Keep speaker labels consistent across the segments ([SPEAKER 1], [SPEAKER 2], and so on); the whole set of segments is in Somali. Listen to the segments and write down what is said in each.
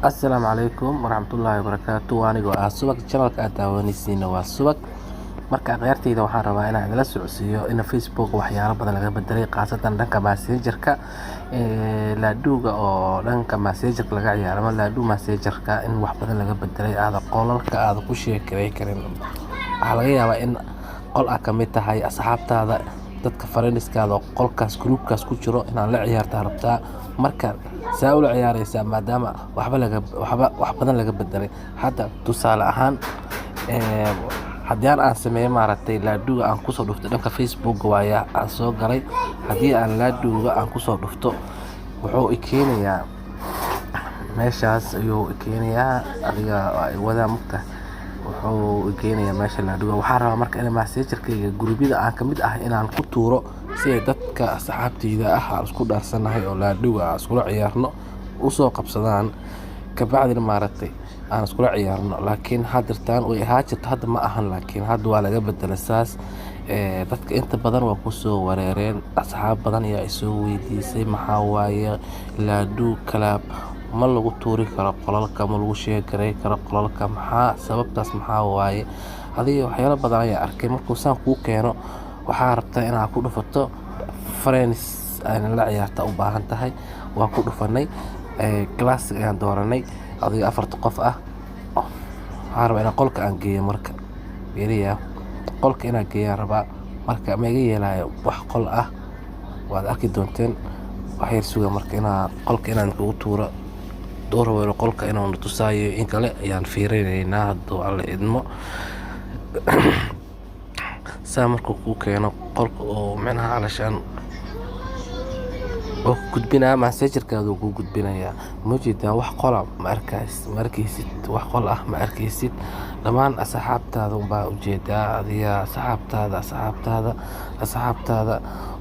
[SPEAKER 1] Assalaamu calaykum waraxmatullaahi wabarakaatu. Anigoo ah Subag, channelka aad daawanaysiina waa Subag. Marka ciyaarteyda waxaan rabaa inaan idila socodsiiyo in Facebook waxyaalo badan laga bedelay, khaasatan dhanka Messenger-ka. Laaduga oo dhanka Messenger-ka laga ciyaaro ama laadu Messenger-ka in wax badan laga bedelay, aada qolalka aada ku sheekay karin. Waxaa laga yaabaa in qol ka mid tahay asxaabtaada, dadka friends-kaada oo qolkaas groupkaas ku jiro inaan la ciyaarta rabtaa. Marka saa ula ciyaaraysaa maadaama wax badan laga bedelay. Hadda tusaale ahaan haddii aan sameeyo laaduga aan kusoo dhufto dhanka Facebook waaya aan soo galay. Haddii aan laaduga aan kusoo dhufto wuxuu i keenayaa meeshaas ayuu i keenayaa adiga wada mugta wuxuu i keenayaa meesha laaduga. Waxaan rabaa marka in Messenger-kayga gurubyada aan ka mid ah inaan ku tuuro si ay dadka asxaabteyda ah aan isku dhaarsanahay oo laaduga aan iskula ciyaarno u soo qabsadaan kabacdina aan iskula ciyaarno. Laakiin hadda way ahaa jirto, hadda ma ahan, laakiin hadda waa laga bedelay saas. Dadka inta badan waa ku soo wareereen, asxaab badan ayaa isoo weydiisay maxaa waaye laadu club ma lagu tuuri karo qolalka, ma lagu sheekaray karo qolalka, maxaa sababtaas maxaa waaye. Adiga waxyaalo badan ayaa arkay. Markuu saan kuu keeno waxaa rabtaa inaad ku dhufato friends aan la ciyaarta u baahan tahay. Waa ku dhufanay classic ayaan dooranay adiga 4 qof ah. Waxaan rabaa inaan qolka aan geeyo marka yariya qolka inaan geeyo rabaa. Marka ma iga yeelayo wax qol ah waad arki doonteen. Waxay suga marka qolka inaan kugu tuuro door qolka inaan tusaayo in kale ayaan fiirinaynaa hadduu alla idmo. saa markuu kuu keeno qolka oo micnaha alashaan oo gudbinaa Messenger-kaada ku gudbinayaa. Ma jeedaa wax qol ah ma arkaysid, wax qol ah ma arkaysid. Dhammaan asxaabtaada baa u jeedaa, adiga asxaabtaada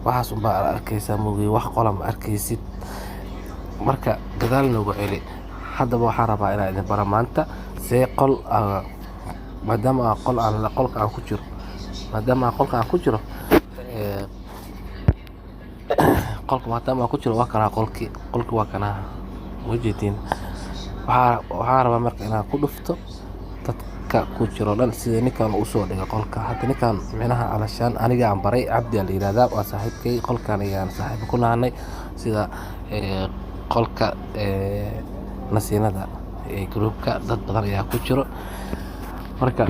[SPEAKER 1] waxaas baa arkaysaa moogi wax qol ah ma arkaysid. Marka gadaal noogu celi. Haddaba waxaan rabaa inaan idin baro maanta see qol maadaama qolka aan ku jiro waa kana qolki waa kana wajeedin. Waxaan rabaa marka inaan ku dhufto dadka ku jiro dhan sida ninkan u soo dhigo qolka. Hadda ninkan micnaha alashaan aniga aan baray Cabdi la yiraahdaa, waa saaxiibkay. Qolkan ayaan saaxiib ku nahanay sida qolka nasiinada groupka dad badan ayaa ku jiro. Marka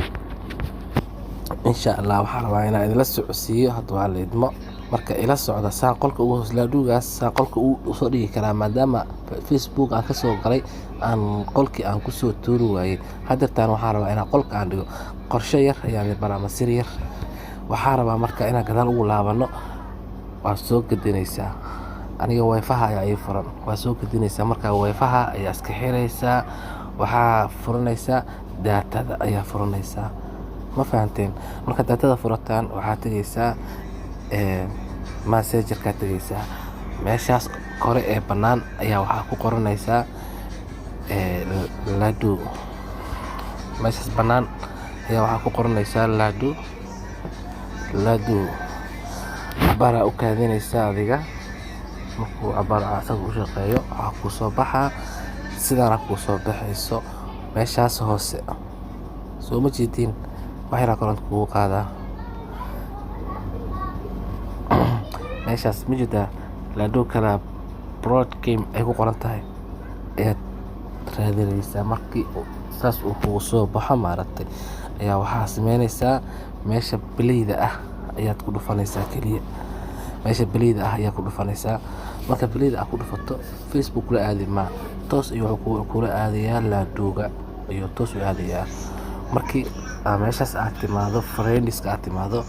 [SPEAKER 1] insha Allah waxaan rabaa inaan idila socodsiiyo hadduu alla idmo. Marka ila socda saan qolka ugu hoos laadugaas saan qolka u soo dhigi karaa maadaama Facebook aan ka soo galay aan qolkii aan ku soo tuuri waayay. Hadda waxaan rabaa inaan qolka aan dhigo qorshe yar ayaan baraa sir yar. Waxaan rabaa marka inaan gadaal ugu laabano. Waa soo gadinaysaa aniga wifi-ha ayaa ii furan. Waa soo gadinaysaa marka wifi-ha ayaa iska xiraysaa. Waxaa furanaysaa daatada ayaa furanaysaa. Ma fahanteen? Marka daatada furataan waxaa tagaysaa Messenger-ka tagaysaa. Meeshaas kore ee bannaan ayaa waxaa ku qoranaysaa laadu. Meeshaas bannaan ayaa waxaa ku qoranaysaa laadu. Cabaar u kaadinaysaa adiga. Markuu cabaar asaga u shaqeeyo waxaa ku soo baxaa sidaan ku soo baxayso meeshaas hoose. Soo ma jeedin wax yar koronto kugu qaadaa meeshaas. Ma jeedaa laadu kala broad game ay ku qoran tahay ee raadinaysaa. Markii saas uu kugu soo baxo ayaa waxaa sameynaysaa meesha belayda ah ayaad ku dhufanaysaa kaliya. Meesha belayda ah ayaa ku dhufanaysaa. Marka belayda aad ku dhufato Facebook la aadi ma toos iyo kula aadayaa laaduga iyo toos u aadayaa. Markii meeshaas aad timaado friends-ka aad timaado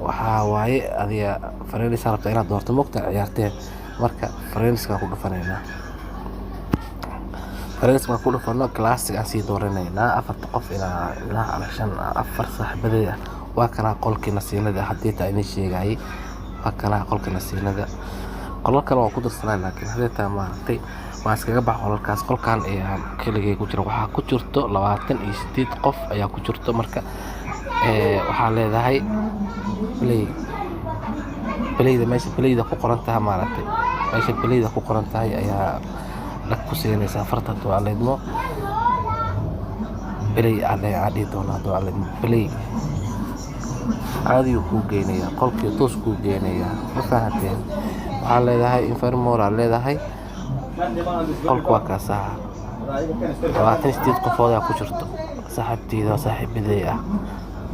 [SPEAKER 1] waxaa waaye adiga friends rabta inaad doorto mogta ciyaartee. Marka friends-ka ku dhufanaynaa. Friends-ka ku dhufano classic aan sii dooranaynaa 4 qof ilaa alashaan 4 saaxiibaday ah. Waa kana qolkii nasiinada haddii taa idin sheegay. Waa kana qolka nasiinada. Qolal kale waa ku darsanay laakiin haddii taa waan iskaga bax qolkaas. Qolkan ayaa keligay ku jira. Waxaa ku jirto 28 qof ayaa ku jirto. Marka waxaa leedahay belayda meesha belayda ku qoran tahay meesha belayda ku qoran tahay ayaa dhag ku siinaysaa farta tuwaaleedmo play cadhi doona tuwaaleedmo play caadi ku geenaya qolkii toos ku geenaya ma fahanteen waxaa leedahay informora leedahay qolka waa kaasaa 28 qofood ku jirto saaxiibteeda saaxiibaday ah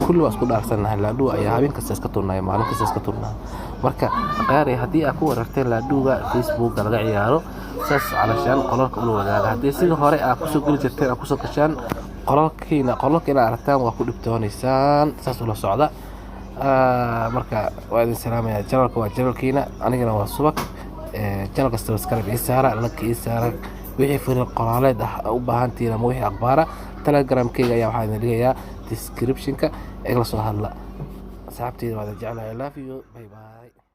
[SPEAKER 1] kullu waa isku dhaarsanahay laaduu ayaa habeen kasta iska turnay maalin kasta iska turnaa marka qaar haddii aad ku wararteen laaduuga Facebook laga ciyaaro saas calashaan qolalka ula wadaaga haddii sida hore aad kusoo geli jirteen aad kusoo gashaan qolalkiina aragtaan waa ku dhibtoonaysaan saas ula socda marka waa idin salaamaya channelka waa channelkiina anigana waa subag channelka subscribe ii saara like ii saara wixii fariin qoraaleed ah u baahantiin ama wixii akhbaara telegramkayga ayaa waxaa idin dhigayaa descriptionka ee la soo hadla asxaabteyda waa jeclahay. I love you, bye bye.